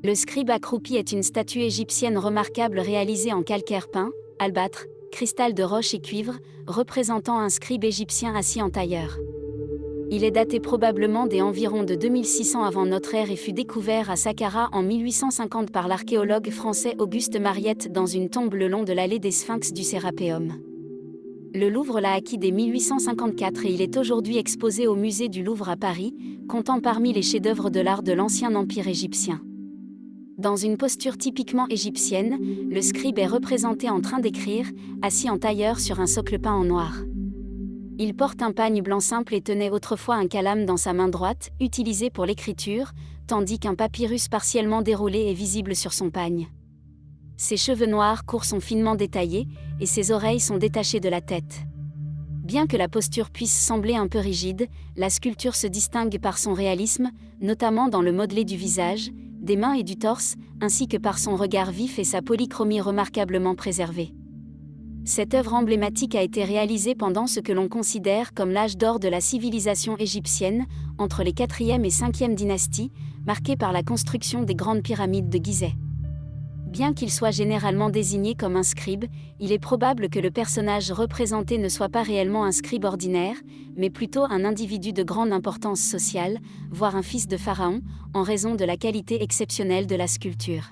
Le scribe accroupi est une statue égyptienne remarquable réalisée en calcaire peint, albâtre, cristal de roche et cuivre, représentant un scribe égyptien assis en tailleur. Il est daté probablement des environs de 2600 avant notre ère et fut découvert à Saqqara en 1850 par l'archéologue français Auguste Mariette dans une tombe le long de l'allée des Sphinx du Sérapéum. Le Louvre l'a acquis dès 1854 et il est aujourd'hui exposé au musée du Louvre à Paris, comptant parmi les chefs-d'œuvre de l'art de l'ancien empire égyptien. Dans une posture typiquement égyptienne, le scribe est représenté en train d'écrire, assis en tailleur sur un socle peint en noir. Il porte un pagne blanc simple et tenait autrefois un calame dans sa main droite, utilisé pour l'écriture, tandis qu'un papyrus partiellement déroulé est visible sur son pagne. Ses cheveux noirs courts sont finement détaillés, et ses oreilles sont détachées de la tête. Bien que la posture puisse sembler un peu rigide, la sculpture se distingue par son réalisme, notamment dans le modelé du visage, des mains et du torse, ainsi que par son regard vif et sa polychromie remarquablement préservée. Cette œuvre emblématique a été réalisée pendant ce que l'on considère comme l'âge d'or de la civilisation égyptienne, entre les 4e et 5e dynasties, marquée par la construction des grandes pyramides de Gizeh. Bien qu'il soit généralement désigné comme un scribe, il est probable que le personnage représenté ne soit pas réellement un scribe ordinaire, mais plutôt un individu de grande importance sociale, voire un fils de pharaon, en raison de la qualité exceptionnelle de la sculpture.